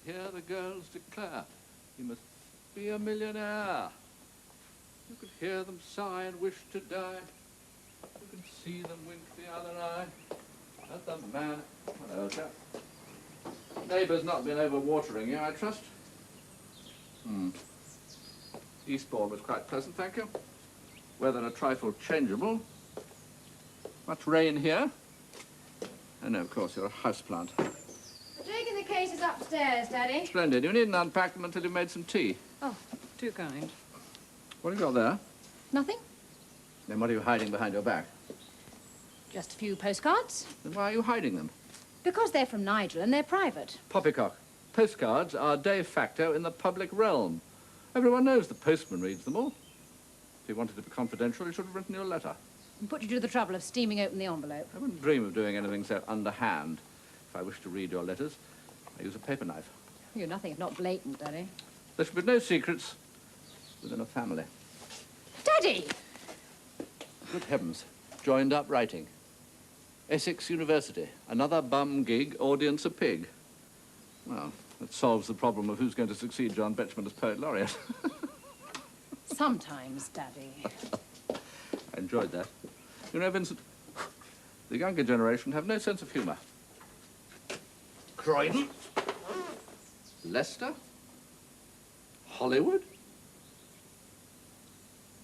hear the girls declare he must be a millionaire. You could hear them sigh and wish to die. You could see them wink the other eye at the man. Hello, sir. Neighbour's not been overwatering you, I trust? Eastbourne was quite pleasant, thank you. Weather a trifle changeable. Much rain here. Oh, no, of course, you're a houseplant. I've taken the cases upstairs, Daddy. Splendid. You needn't unpack them until you've made some tea. Oh, too kind. What have you got there? Nothing. Then what are you hiding behind your back? Just a few postcards. Then why are you hiding them? Because they're from Nigel and they're private. Poppycock. Postcards are de facto in the public realm. Everyone knows the postman reads them all. If he wanted to be confidential, he should have written you a letter. And put you to the trouble of steaming open the envelope. I wouldn't dream of doing anything so underhand. If I wish to read your letters, I use a paper knife. You're nothing if not blatant, Daddy. There should be no secrets within a family. Daddy! Good heavens. Joined up writing. Essex University. Another bum gig, audience a pig. Well, that solves the problem of who's going to succeed John Betjeman as Poet Laureate. Sometimes, Daddy. I enjoyed that. You know, Vincent, the younger generation have no sense of humour. Croydon? Leicester? Hollywood?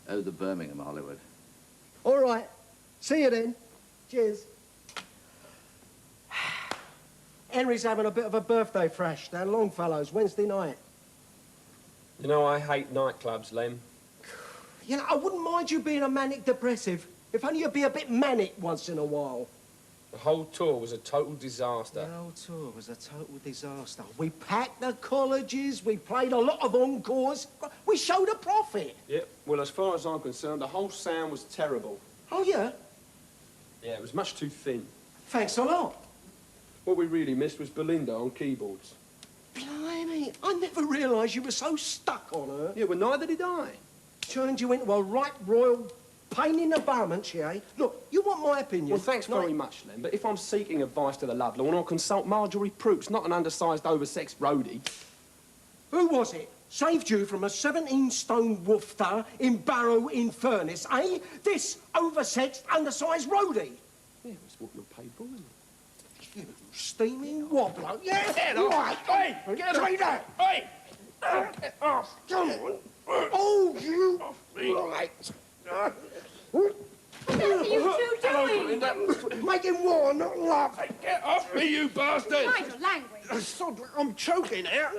Oh, the Birmingham Hollywood. All right. See you then. Cheers. Henry's having a bit of a birthday thrash down Longfellow's Wednesday night. You know, I hate nightclubs, Lem. You know, I wouldn't mind you being a manic depressive, if only you'd be a bit manic once in a while. The whole tour was a total disaster. The whole tour was a total disaster. We packed the colleges, we played a lot of encores, we showed a profit. Yep, well, as far as I'm concerned, the whole sound was terrible. Oh, yeah? Yeah, it was much too thin. Thanks a lot. What we really missed was Belinda on keyboards. Blimey, I never realised you were so stuck on her. Yeah, well, neither did I. Turned you into a right royal pain in the bum, she, eh? Look, you want my opinion? Well, thanks very much, Lem, but if I'm seeking advice to the love law, I'll consult Marjorie Proops, not an undersized, oversexed roadie. Who was it? Saved you from a 17-stone woofter in Barrow-in-Furness, eh? This oversexed, undersized roadie. Yeah, that's what you're paid for, isn't it? You steaming wobbler. Yeah, Get off! right. Hey, get off! that. Hey! Get off. Come on. Oh, you... Right. What are you two doing? Making war, not love. Hey, get off me, you bastard! Nigel, language. Sod, I'm choking here.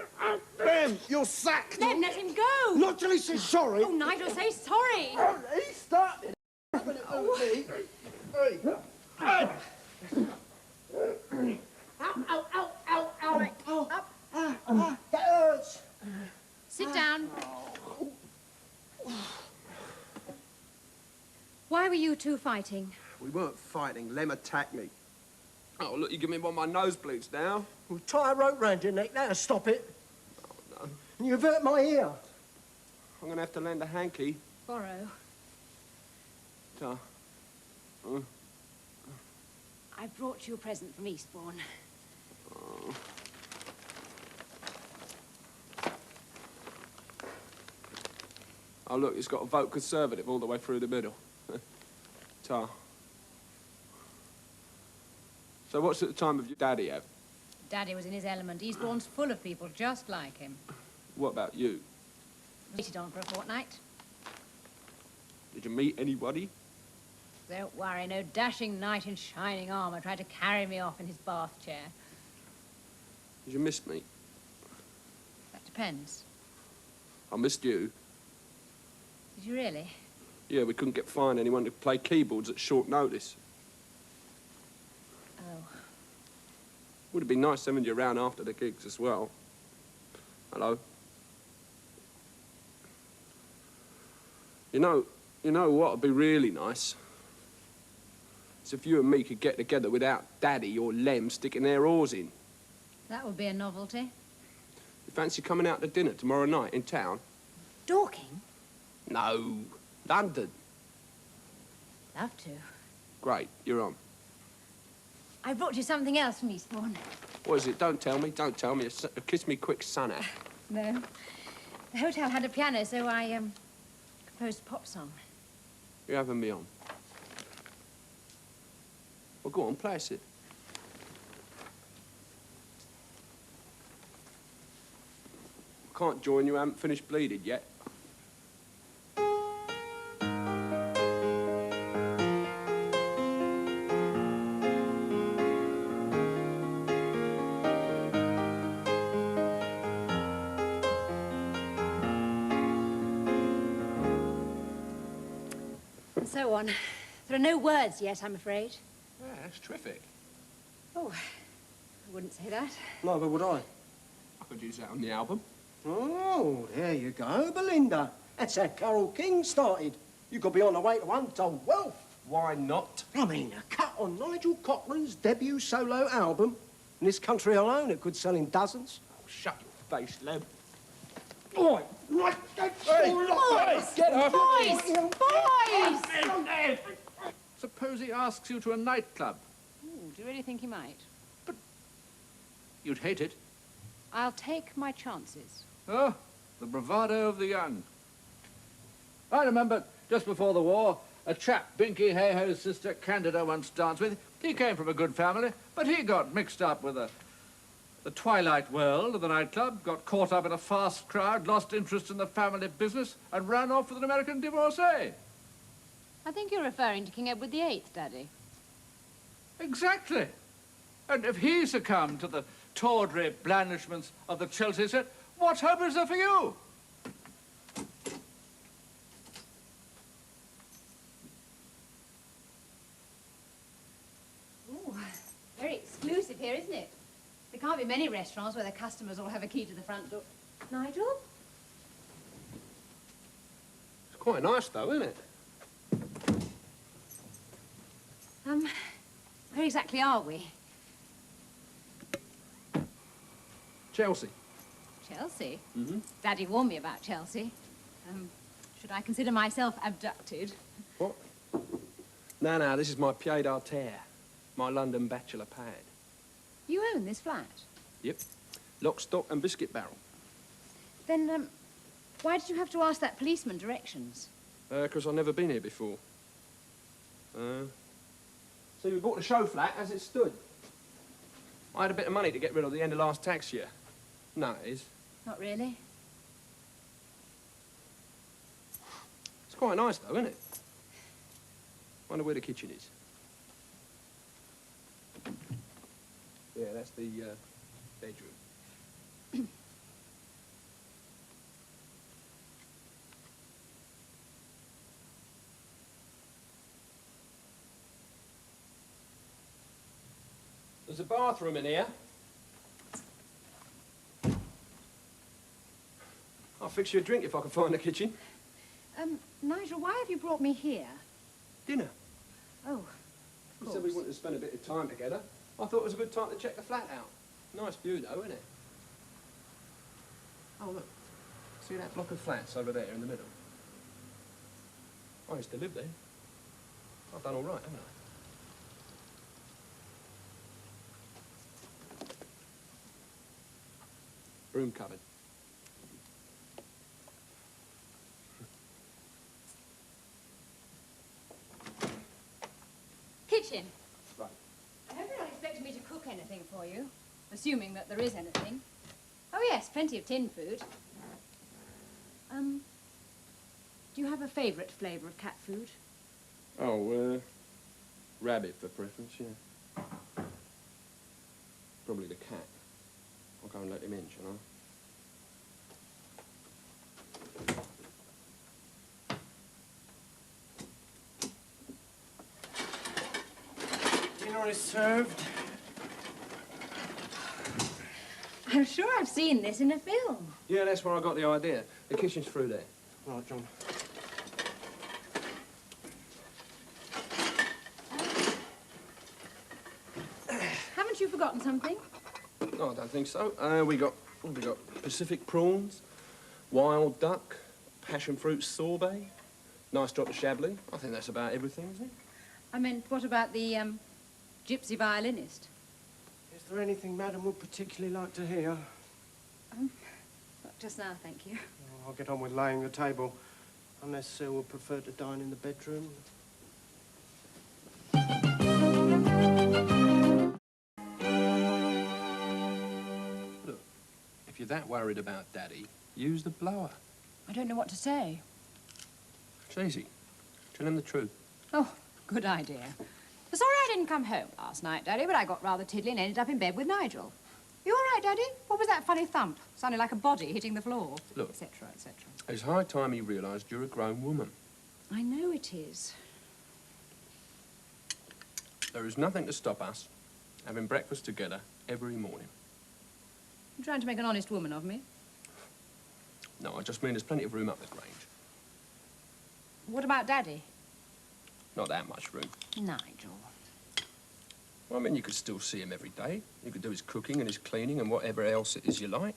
Lem, you're sacked. Lem, let him go. Not till he says sorry. Oh, Nigel, say sorry. He started. Hey. Ow. That hurts. Sit down. Why were you two fighting? We weren't fighting. Lem attacked me. Oh, look, you give me one of my nosebleeds now. Well, tie a rope round your neck. That'll stop it. Oh, no. And you've hurt my ear. I'm going to have to lend a hanky. Borrow. I brought you a present from Eastbourne. Oh. Oh, look, it's got a vote Conservative all the way through the middle. Ta. So what's at the time of your daddy have? Daddy was in his element. Eastbourne's full of people just like him. What about you? Waited on for a fortnight. Did you meet anybody? Don't worry, no dashing knight in shining armour tried to carry me off in his bath chair. Did you miss me? That depends. I missed you. Did you really? Yeah, we couldn't find anyone to play keyboards at short notice. Oh. Would have been nice having you around after the gigs as well. Hello? You know what would be really nice? It's if you and me could get together without Daddy or Lem sticking their oars in. That would be a novelty. You fancy coming out to dinner tomorrow night in town? Dorking? No, London. Love to. Great, you're on. I brought you something else from Eastbourne. What is it? Don't tell me. Don't tell me. A kiss me quick son out. No. The hotel had a piano, so I, composed a pop song. You're having me on. Well, go on, play us it. I can't join you. I haven't finished bleeding yet. And so on. There are no words yet, I'm afraid. Yeah, that's terrific. Oh, I wouldn't say that. Neither would I. I could use that on the album. Oh, there you go, Belinda. That's how Carole King started. You could be on the way to untold wealth. Why not? I mean, a cut on Nigel Cochrane's debut solo album. In this country alone, it could sell in dozens. Oh, shut your face, Lem. Oi, right, Get up! Boys! Suppose he asks you to a nightclub. Ooh, do you really think he might? You'd hate it. I'll take my chances. Oh, the bravado of the young. I remember, just before the war, a chap Binky Hayhoe's sister Candida once danced with. He came from a good family, but he got mixed up with the twilight world of the nightclub, got caught up in a fast crowd, lost interest in the family business, and ran off with an American divorcee. I think you're referring to King Edward VIII, Daddy. Exactly. And if he succumbed to the tawdry blandishments of the Chelsea set, what hope is there for you? Ooh, very exclusive here, isn't it? There can't be many restaurants where the customers all have a key to the front door. Nigel? It's quite nice, though, isn't it? Where exactly are we? Chelsea. Chelsea? Mm-hmm. Daddy warned me about Chelsea. Should I consider myself abducted? What? No, this is my pied à terre. My London bachelor pad. You own this flat? Yep. Lock, stock and biscuit barrel. Then, why did you have to ask that policeman directions? 'Cause I've never been here before. See, we bought the show flat as it stood. I had a bit of money to get rid of the end of last tax year. No, it is. Not really. It's quite nice, though, isn't it? Wonder where the kitchen is. Yeah, that's the bedroom. There's a bathroom in here. I'll fix you a drink if I can find the kitchen. Nigel, why have you brought me here? Dinner. Oh, You said we wanted to spend a bit of time together. I thought it was a good time to check the flat out. Nice view, though, isn't it? Oh, look. See that block of flats over there in the middle? I used to live there. I've done all right, haven't I? Broom cupboard. kitchen. Right. I hope you're not expecting me to cook anything for you, assuming that there is anything. Oh, yes, plenty of tin food. Do you have a favourite flavour of cat food? Oh, rabbit for preference, yeah. Probably the cat. I'll go and let him in, shall I? Dinner is served. I'm sure I've seen this in a film. Yeah, that's where I got the idea. The kitchen's through there. Right, John. Haven't you forgotten something? No, I don't think so. We got Pacific prawns, wild duck, passion fruit sorbet, nice drop of chablis. I think that's about everything, isn't it? I meant, what about the gypsy violinist? Yes, Is there anything Madam would particularly like to hear? Not just now, thank you. Oh, I'll get on with laying the table. Unless Sir would prefer to dine in the bedroom. Look, if you're that worried about Daddy, use the blower. I don't know what to say. It's easy. Tell him the truth. Oh, good idea. Sorry I didn't come home last night, Daddy, but I got rather tiddly and ended up in bed with Nigel. You all right, Daddy? What was that funny thump? Sounded like a body hitting the floor. Look. Etc., etc. It's high time he realised you're a grown woman. I know it is. There is nothing to stop us having breakfast together every morning. You're trying to make an honest woman of me. No, I just mean there's plenty of room up the Grange. What about Daddy? Not that much room. Nigel. Well, I mean, you could still see him every day. You could do his cooking and his cleaning and whatever else it is you like.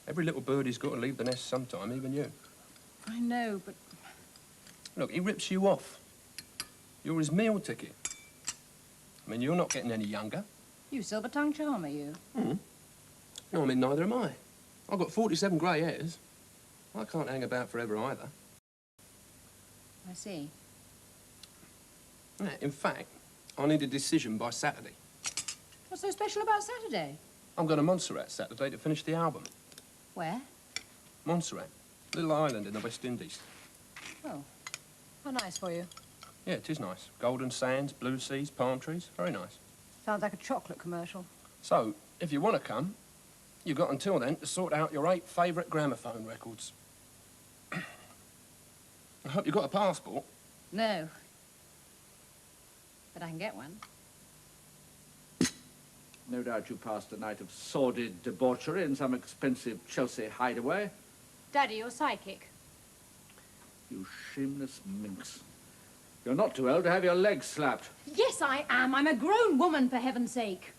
Every little birdie's got to leave the nest sometime, even you. I know, but... Look, he rips you off. You're his meal ticket. I mean, you're not getting any younger. You silver-tongued charmer, you. No, I mean, neither am I. I've got 47 grey hairs. I can't hang about forever either. I see. Yeah, in fact, I need a decision by Saturday. What's so special about Saturday? I'm going to Montserrat Saturday to finish the album. Where? Montserrat, little island in the West Indies. Oh, how nice for you. Yeah, it is nice. Golden sands, blue seas, palm trees. Very nice. Sounds like a chocolate commercial. So, if you want to come, you've got until then to sort out your 8 favourite gramophone records. I hope you've got a passport. No. But I can get one. No doubt you passed a night of sordid debauchery in some expensive Chelsea hideaway. Daddy, you're psychic. You shameless minx. You're not too old to have your legs slapped. Yes, I am. I'm a grown woman, for heaven's sake.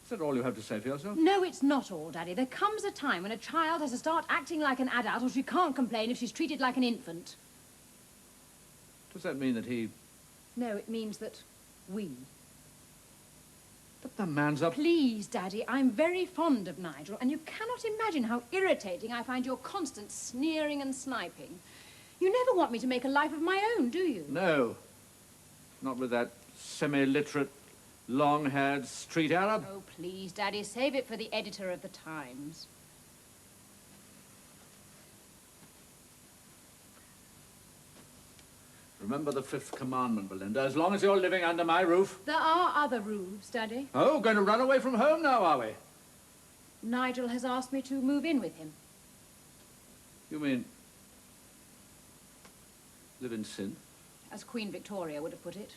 Is that all you have to say for yourself? No, it's not all, Daddy. There comes a time when a child has to start acting like an adult, or she can't complain if she's treated like an infant. Does that mean that he... No, it means that we... But the man's a... Please, Daddy, I'm very fond of Nigel, and you cannot imagine how irritating I find your constant sneering and sniping. You never want me to make a life of my own, do you? No. Not with that semi-literate, long-haired street Arab. Oh, please, Daddy, save it for the editor of the Times. Remember the 5th commandment, Belinda. As long as you're living under my roof... There are other roofs, Daddy. Oh, going to run away from home now, are we? Nigel has asked me to move in with him. You mean... live in sin? As Queen Victoria would have put it.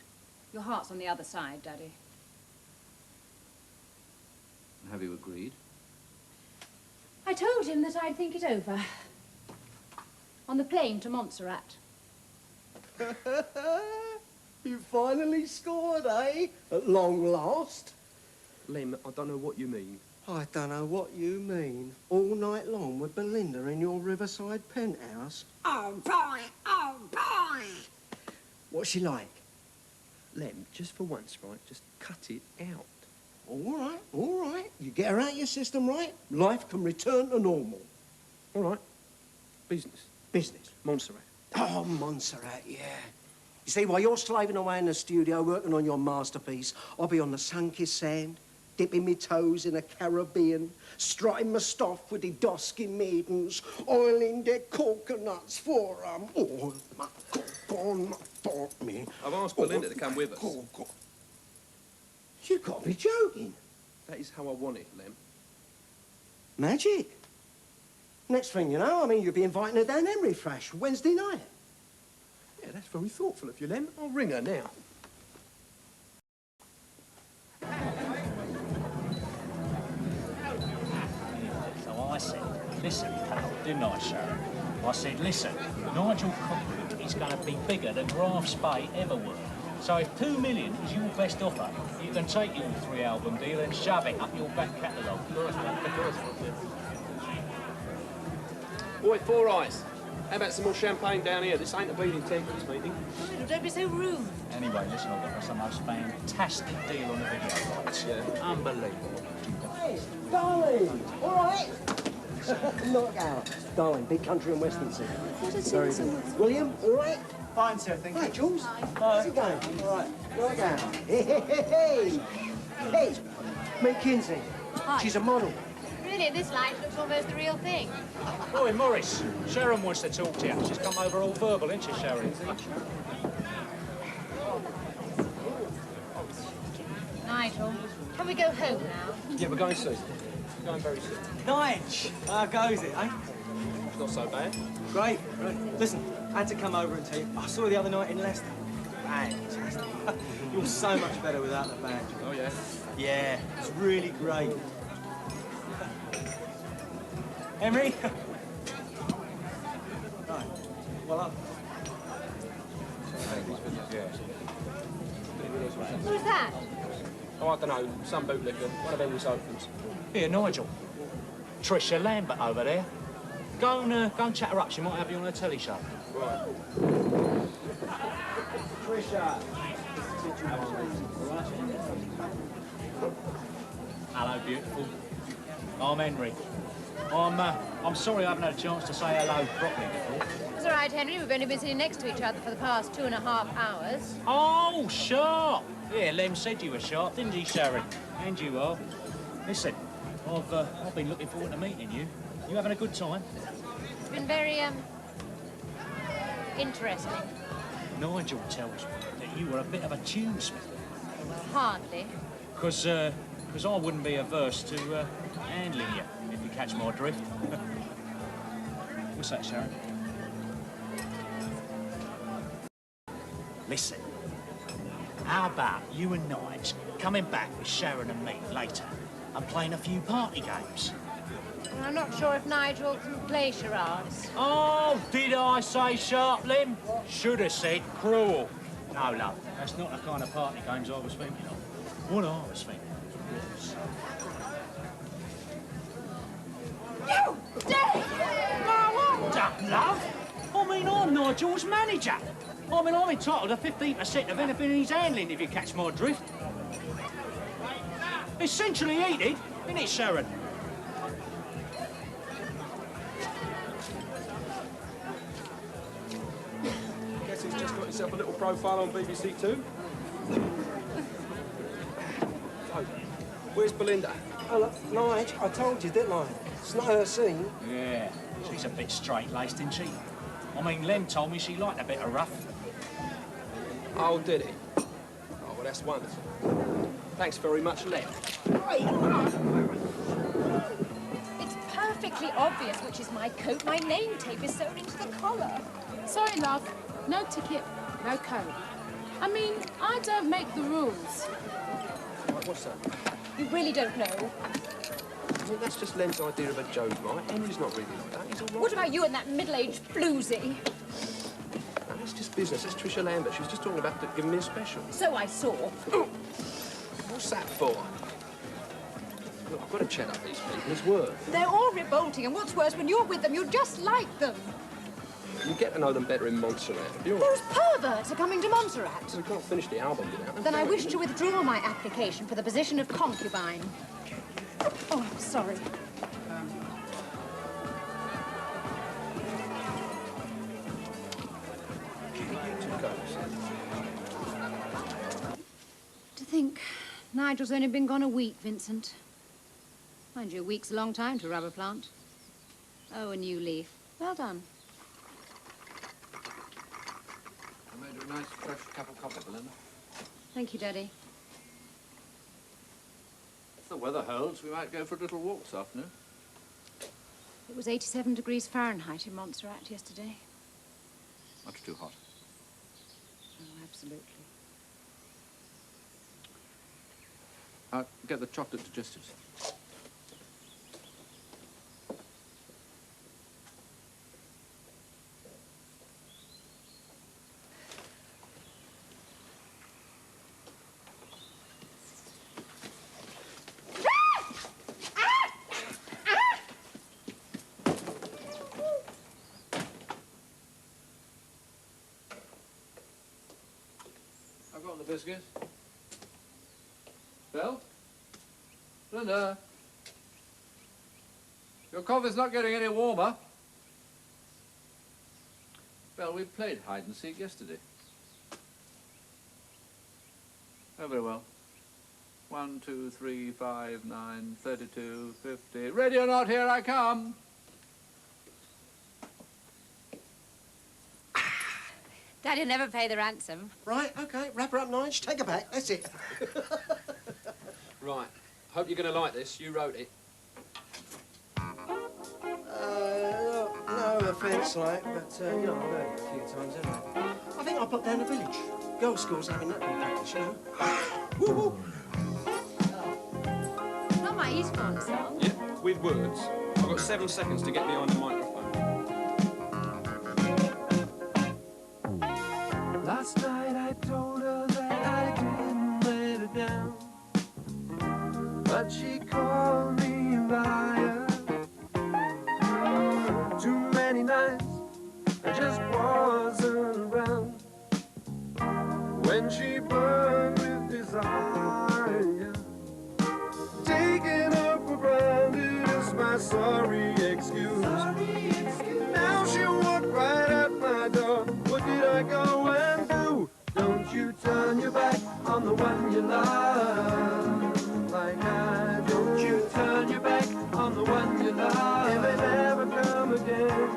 Your heart's on the other side, Daddy. Have you agreed? I told him that I'd think it over. On the plane to Montserrat. You finally scored, eh? At long last. Lem, I don't know what you mean. I don't know what you mean. All night long with Belinda in your riverside penthouse. Oh, boy! Oh, boy! What's she like? Lem, just for once, right, just cut it out. All right, all right. You get her out your system, right? Life can return to normal. All right. Business. Business. Montserrat. Oh, Montserrat, yeah. You see, while you're slaving away in the studio working on your masterpiece, I'll be on the sun-kissed sand, dipping me toes in a Caribbean, strutting my stuff with the dusky maidens, oiling their coconuts for 'em. Oh, my coconut for me. I've asked Belinda to come with us. You've got to be joking. That is how I want it, Lem. Magic. Next thing you know, I mean, you'll be inviting her down Henry Thrash Wednesday night. Yeah, that's very thoughtful of you, Lem. I'll ring her now. So I said, listen, pal, didn't I, Sharon? I said, listen, Nigel Cockwood is going to be bigger than Graf Spade ever were. So if 2 million is your best offer, you can take your 3-album deal and shove it up your back catalogue. Boy, 4 eyes. How about some more champagne down here? This ain't a bleeding temperance meeting. Nigel, don't be so rude. Anyway, listen, I've got us the most fantastic deal on the video rights. Yeah. Unbelievable. Hey, darling, all right? Knock out. Darling, big country and western sea. Very good. William, all right? Fine, sir, thank you. Hi, Jules. How's it going? All right. Knock out. Hey. Hey, meet Kinsey. Hi. She's a model. Really, at this light, looks almost the real thing. Oi, Morris, Sharon wants to talk to you. She's come over all verbal, isn't she, Sharon? Nigel, can we go home now? Yeah, we're going soon. We're going very soon. Nige, how goes it, eh? It's not so bad. Great. Listen, I had to come over and tell you, I saw you the other night in Leicester. Fantastic. You're so much better without the badge. Oh, yeah? Yeah, it's really great. Henry? Right. Well up. Who's that? Oh, I don't know. Some bootlicker. One of Henry's opens. Here, Nigel. Trisha Lambert over there. Go and chat her up. She might have you on her telly show. Right. Trisha. Hello, beautiful. I'm Henry. I'm sorry I haven't had a chance to say hello properly before. It's all right, Henry. We've only been sitting next to each other for the past 2.5 hours. Oh, sharp. Yeah, Lem said you were sharp, didn't he, Sharon? And you are. Listen, I've been looking forward to meeting you. You having a good time? It's been very, interesting. Nigel tells me that you were a bit of a tunesmith. Hardly. Because I wouldn't be averse to handling you, if you catch my drift. What's that, Sharon? Listen, how about you and Nige coming back with Sharon and me later and playing a few party games? Well, I'm not sure if Nigel can play charades. Oh, did I say sharp, Lim? Should have said cruel. No, love, that's not the kind of party games I was thinking of. What I was thinking was... You dare! What up, love? I mean, I'm Nigel's manager. I mean, I'm entitled to 15% of anything he's handling, if you catch my drift. Essentially heated, isn't it, Sharon? Guess he's just got himself a little profile on BBC Two. So, where's Belinda? Oh, look, Nige, I told you, didn't I? It's not her scene. Yeah, she's a bit straight-laced, isn't she? I mean, Lem told me she liked a bit of rough. Oh, did he? Oh, well, that's wonderful. Thanks very much, Lem. It's perfectly obvious which is my coat. My name tape is sewn into the collar. Sorry, love. No ticket, no code. I mean, I don't make the rules. Right, what's that? You really don't know. I mean, that's just Lem's idea of a joke, right? Henry's not really like that. He's all right. What about you and that middle-aged floozy? No, it's just business. It's Trisha Lambert. She was just talking about giving me a special. So I saw. What's that for? Look, I've got to chat up these people. His word. They're all revolting, and what's worse, when you're with them, you're just like them. You get to know them better in Montserrat. You're Those perverts are coming to Montserrat. We can't finish the album without them. Then I wish to withdraw my application for the position of concubine. Oh, I'm sorry. To think, Nigel's only been gone a week, Vincent. Mind you, a week's a long time to rub a plant. Oh, a new leaf. Well done. I made a nice fresh cup of coffee, Belinda. Thank you, Daddy. If the weather holds, we might go for a little walk this afternoon. It was 87 degrees Fahrenheit in Montserrat yesterday. Much too hot. Oh, absolutely. Get the chocolate digestives. biscuit. Belt? Belinda? Your coffee's not getting any warmer. Well, we played hide and seek yesterday. Oh, very well. 1, 2, 3, 5, 9, 32, 50. Ready or not, here I come. Daddy'll never pay the ransom. Right, OK, wrap her up, Nige. Take her back. That's it. Right. Hope you're going to like this. You wrote it. No offence, like, but, you know, I've heard it a few times, haven't I? I think I'll pop down the village. Girls' school's having that practice, you know. Woo-woo. It's not my Eastbourne song. Yeah, with words. I've got 7 seconds to get behind the microphone. Last night I told her that I didn't let her down, but she called me a liar. Too many nights I just wasn't around when she burned with desire. Taking up for granted is my sorry excuse. Now she walked right out my door. What did I go and do? Don't you turn your back on the one you love like I do. Don't you turn your back on the one you love. If they never come again.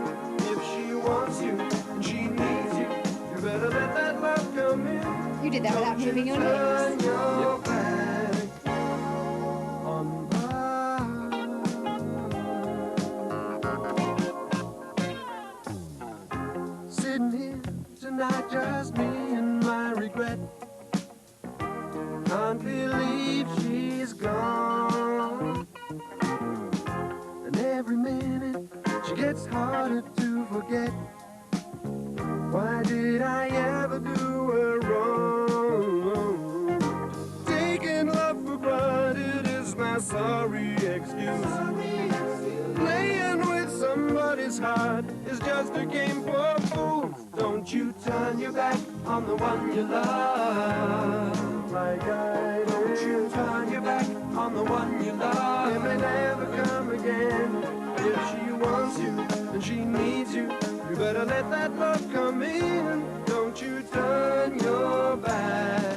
If she wants you and she needs you, you better let that love come in. You did that without moving your Turn lips. your back on love. Sitting here tonight, just me and my regret. Can't believe she's gone. And every minute she gets harder to forget. Why did I ever do her wrong? Taking love for granted is my sorry excuse. Playing with somebody's heart is just a game for fools. Don't you turn your back on the one you love like I do. Don't you turn your back on the one you love. It may never come again. If she wants you and she needs you, you better let that love come in. Don't you turn your back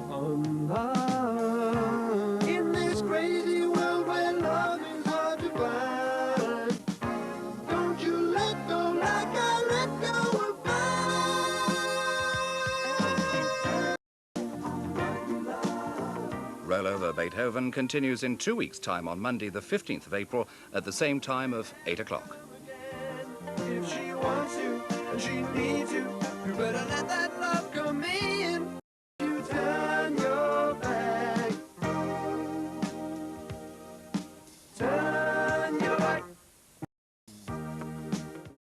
on love. In this crazy world where love is hard to find, don't you let go like I let go of mine. Roll Over Beethoven continues in 2 weeks' time on Monday, the 15th of April, at the same time of 8 o'clock. If she wants you and she needs you, you better let that love